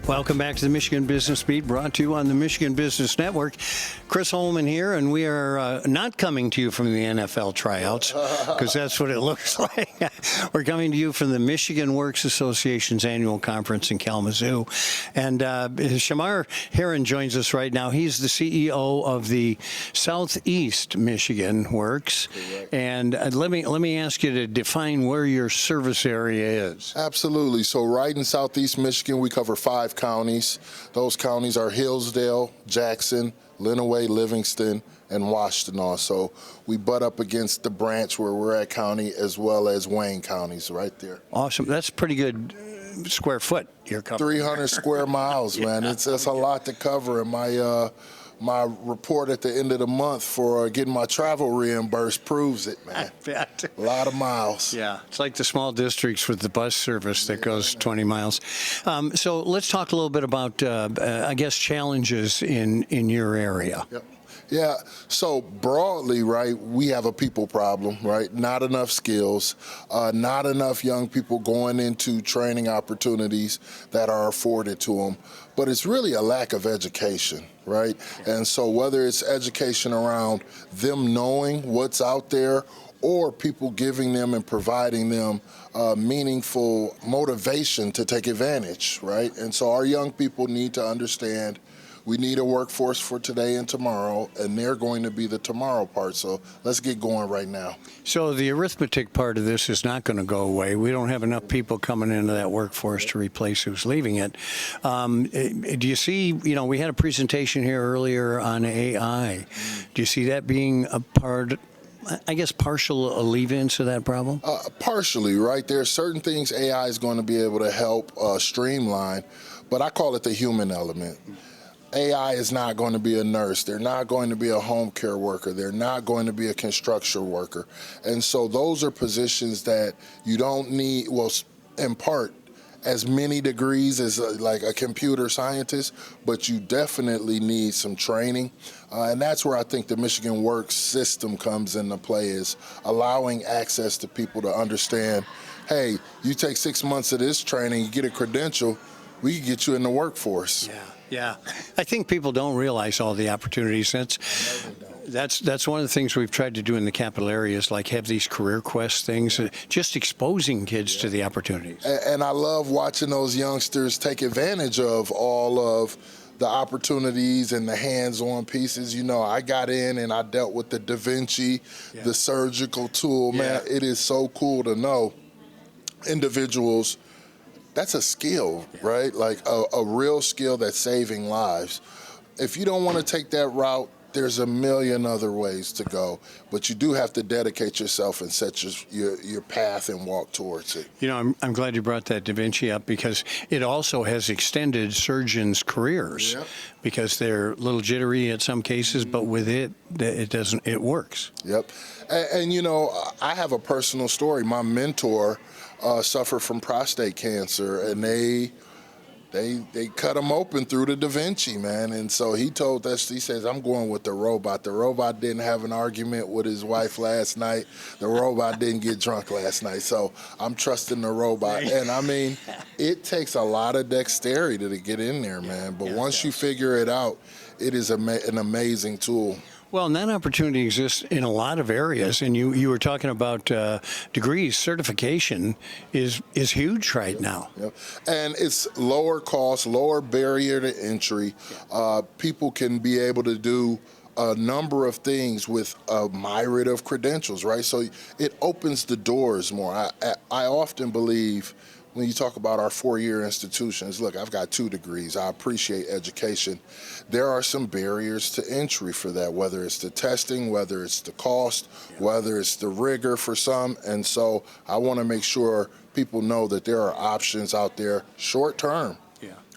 Welcome back to the Michigan Business Beat, brought to you on the Michigan Business Network. Chris Holman here, and we are not coming to you from the NFL tryouts, because that's what it looks like. We're coming to you from the Michigan Works Association's annual conference in Kalamazoo. And Shamar Herron joins us right now. He's the CEO of the Southeast Michigan Works. Correct. And let me ask you to define where your service area is. Absolutely. So right in Southeast Michigan, we cover 5 counties. Those counties are Hillsdale, Jackson, Lenawee, Livingston, and Washtenaw. So we butt up against the branch where we're at county, as well as Wayne counties right there. Awesome. That's pretty good square foot you're covering. 300 square miles, man. It's a lot to cover. And my report at the end of the month for getting my travel reimbursed proves it, man. A lot of miles. Yeah, it's like the small districts with the bus service that goes 20 miles. So let's talk a little bit about, I guess, challenges in your area. Yep. Yeah, so broadly, right, we have a people problem, right? Not enough skills, not enough young people going into training opportunities that are afforded to them. But it's really a lack of education, right? And so whether it's education around them knowing what's out there, or people giving them and providing them meaningful motivation to take advantage, right? And so our young people need to understand we need a workforce for today and tomorrow, and they're going to be the tomorrow part. So let's get going right now. So the arithmetic part of this is not going to go away. We don't have enough people coming into that workforce to replace who's leaving it. Do you see, we had a presentation here earlier on AI. Do you see that being a part, I guess, partial alleviance to that problem? Partially, right? There are certain things AI is going to be able to help streamline, but I call it the human element. AI is not going to be a nurse. They're not going to be a home care worker. They're not going to be a construction worker. And so those are positions that you don't need, well, in part, as many degrees as like a computer scientist, but you definitely need some training. And that's where I think the Michigan Works system comes into play, is allowing access to people to understand, hey, you take 6 months of this training, you get a credential, we can get you in the workforce. Yeah. I think people don't realize all the opportunities. That's one of the things we've tried to do in the capital areas, like have these career quest things, just exposing kids to the opportunities. And I love watching those youngsters take advantage of all of the opportunities and the hands-on pieces. I got in and I dealt with the Da Vinci, the surgical tool. Man, it is so cool to know individuals. That's a skill, right? Like a real skill that's saving lives. If you don't want to take that route, there's a million other ways to go, but you do have to dedicate yourself and set your path and walk towards it. I'm glad you brought that Da Vinci up, because it also has extended surgeons' careers, because they're a little jittery at some cases, but with it works. Yep. And I have a personal story. My mentor suffered from prostate cancer, and they cut him open through the Da Vinci, man. And so he told us, he says, I'm going with the robot. The robot didn't have an argument with his wife last night. The robot didn't get drunk last night. So I'm trusting the robot. And I mean, it takes a lot of dexterity to get in there, man. But once you figure it out, it is an amazing tool. Well, and that opportunity exists in a lot of areas, and you were talking about degrees. Certification is huge right now. Yep. And it's lower cost, lower barrier to entry. People can be able to do a number of things with a myriad of credentials, right? So it opens the doors more. I often believe, when you talk about our 4-year institutions, look, I've got 2 degrees. I appreciate education. There are some barriers to entry for that, whether it's the testing, whether it's the cost, whether it's the rigor for some. And so I want to make sure people know that there are options out there short term.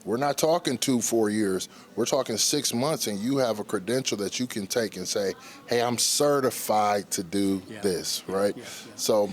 We're not talking 2-4 years. We're talking 6 months, and you have a credential that you can take and say, hey, I'm certified to do this, right? So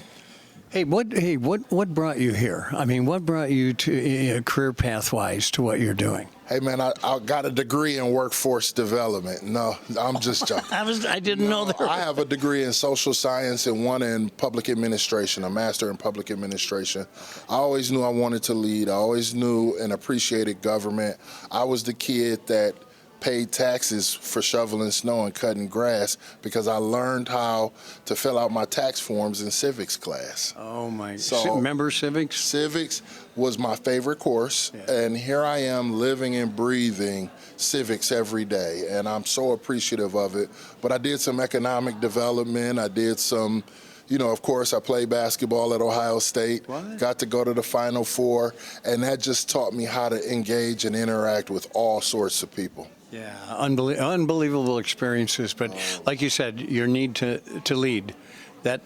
Hey, what brought you here? I mean, what brought you to career pathwise to what you're doing? Hey, man, I got a degree in workforce development. No, I'm just joking. I didn't know that. I have a degree in social science and one in public administration, a master in public administration. I always knew I wanted to lead. I always knew and appreciated government. I was the kid that paid taxes for shoveling snow and cutting grass because I learned how to fill out my tax forms in civics class. Oh, my. So, remember civics? Civics was my favorite course, and here I am living and breathing civics every day, and I'm so appreciative of it. But I did some economic development. I did some, of course, I played basketball at Ohio State, got to go to the Final Four, and that just taught me how to engage and interact with all sorts of people. Yeah, unbelievable experiences. But like you said, your need to lead, that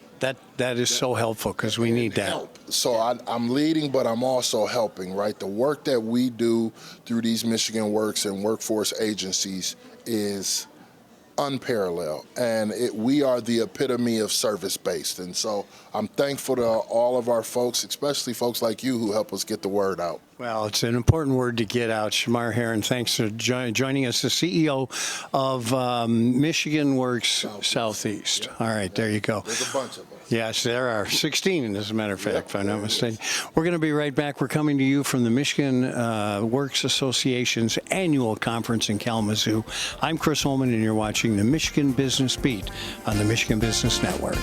is so helpful because we need that. Help. So I'm leading, but I'm also helping, right? The work that we do through these Michigan Works and workforce agencies is unparalleled, and we are the epitome of service-based. And so I'm thankful to all of our folks, especially folks like you who help us get the word out. Well, it's an important word to get out. Shamar Herron, thanks for joining us, the CEO of Michigan Works Southeast. All right, there you go. There's a bunch of us. Yes, there are 16, as a matter of fact, if I'm not mistaken. We're going to be right back. We're coming to you from the Michigan Works Association's annual conference in Kalamazoo. I'm Chris Holman, and you're watching the Michigan Business Beat on the Michigan Business Network.